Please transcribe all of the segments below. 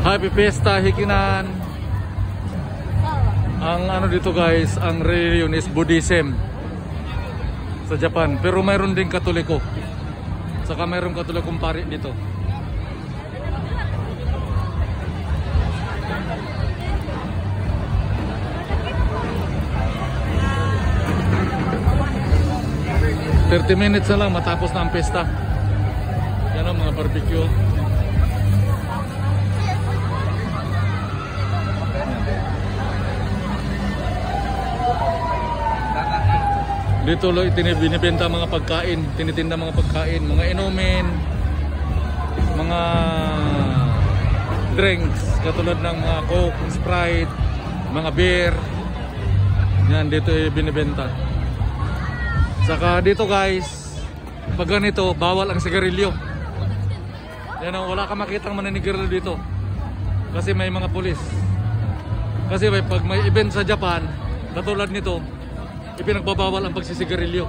Happy Fiesta Hikinan. Ang ano dito guys, ang religion is Buddhism sa Japan, pero mayroon din Katoliko. Saka mayroon Katolikong pari dito. "30 minutes na lang matapos na ang pesta." Yan ang mga barbecue. Dito lo binibenta mga pagkain, tinitinda mga pagkain, mga inumin, mga drinks katulad ng mga Coke, Sprite, mga beer. Yan dito binibenta. Saka dito guys, pag ganito bawal ang sigarilyo. Yan ang wala ka makitang maninigarilyo dito. Kasi may mga pulis. Kasi pag may event sa Japan, katulad nito, ipinagbabawal ang pagsisigarilyo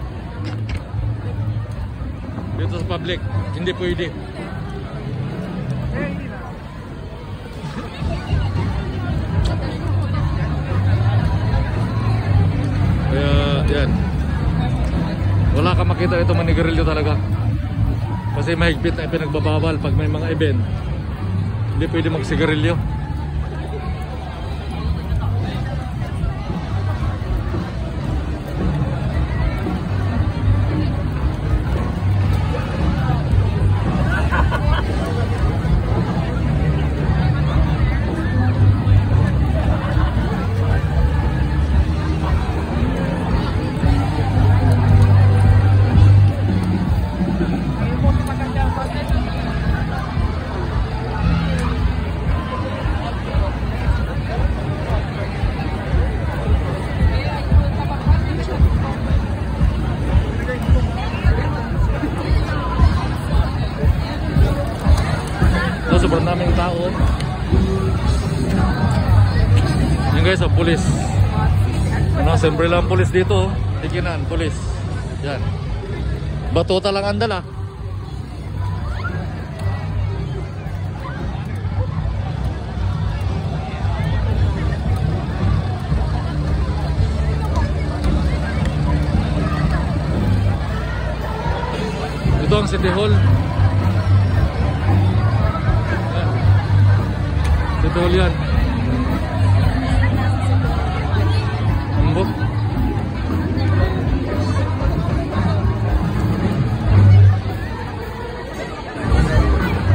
dito sa public, hindi pwede. Kaya yan, wala ka makita ito manigarilyo talaga kasi mahigpit na ipinagbabawal pag may mga event, hindi pwede magsigarilyo. Sobrang daming tao. Yan guys, ang pulis. Ano, siyempre lang pulis dito. Hikinan, pulis. Yan. Batuta lang ang dala. Ito ang City Hall. Ito yan. Ambok.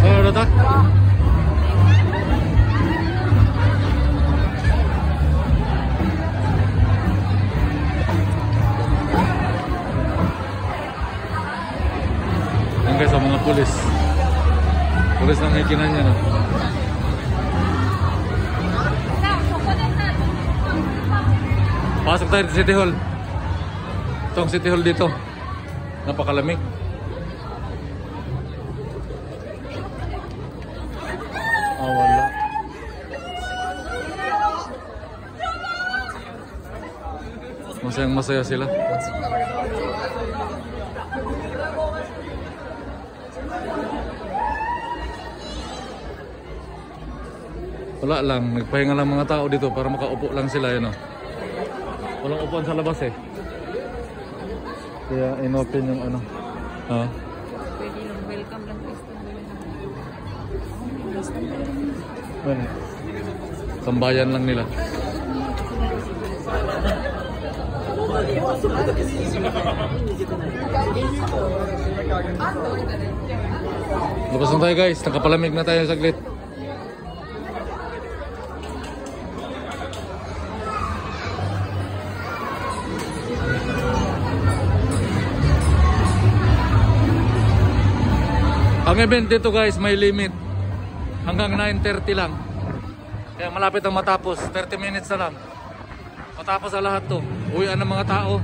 Oh, udah tak? Yan guys, ang mga pulis. Pulis ng hikinan niya, no? Pasok tayo sa City Hall. Itong City Hall dito, napakalamig. Wala. Masayang masaya sila. Wala lang, nagpahinga lang mga tao dito para makaupo lang sila, yun, no? Walang upuan sa labas eh. Kaya inopen yung ano. Ha? Pwede lang, welcome lang po. Well, sambayan lang nila. Labas na tayo guys, nakapalamig na tayo saglit. Ang event dito guys may limit hanggang 9:30 lang. Kaya malapit ang matapos, 30 minutes na lang. Matapos ang lahat to. Uwian ng mga tao.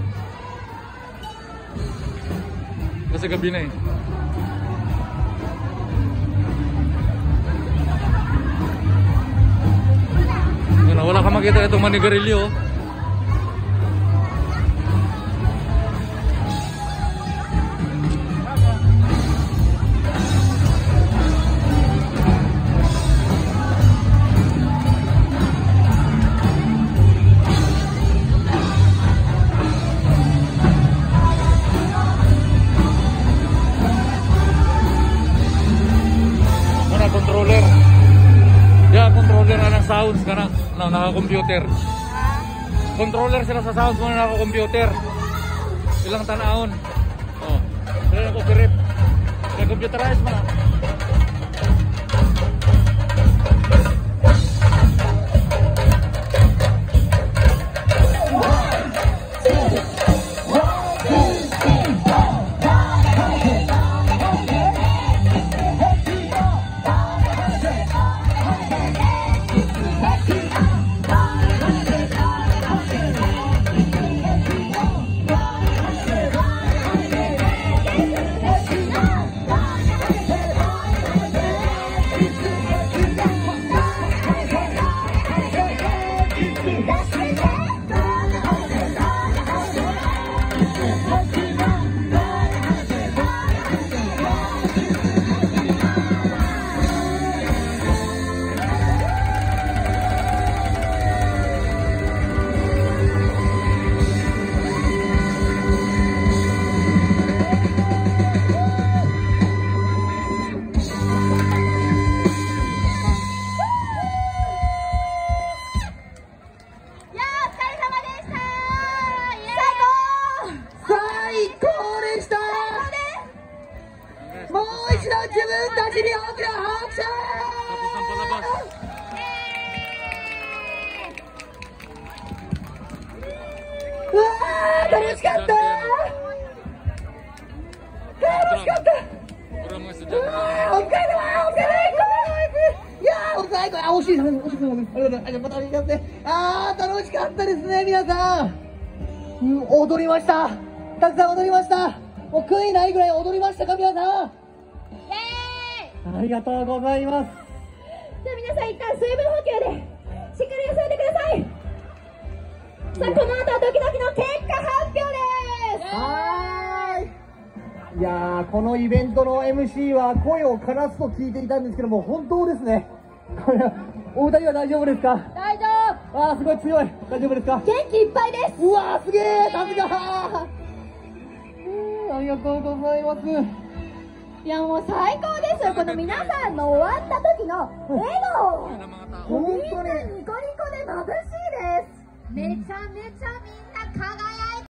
Kasi gabi na eh. Yan, wala ka makita itong manigarilyo. controller na ng sounds ka na naka-computer. Controller sila sa sounds mo na naka-computer. Ilang tanaon. Oh. Sila na copyright. Kaya computerized mga.楽しかったですね、皆さん。踊りました。たくさん踊りました。もう悔いないぐらい踊りましたか、皆さん。ありがとうございます。じゃあ皆さん一旦水分補給でしっかり休んでください。さあこの後はドキドキの結果発表です。いやー、このイベントの MC は声を枯らすと聞いていたんですけども、本当ですね。これはお二人は大丈夫ですか？大丈夫。あー、すごい強い。大丈夫ですか？元気いっぱいです。うわー、すげー、さすがありがとうございます。いやもう最高ですよ。この皆さんの終わった時の笑顔、本当にみんなニコニコで眩しいです。めちゃめちゃみんな輝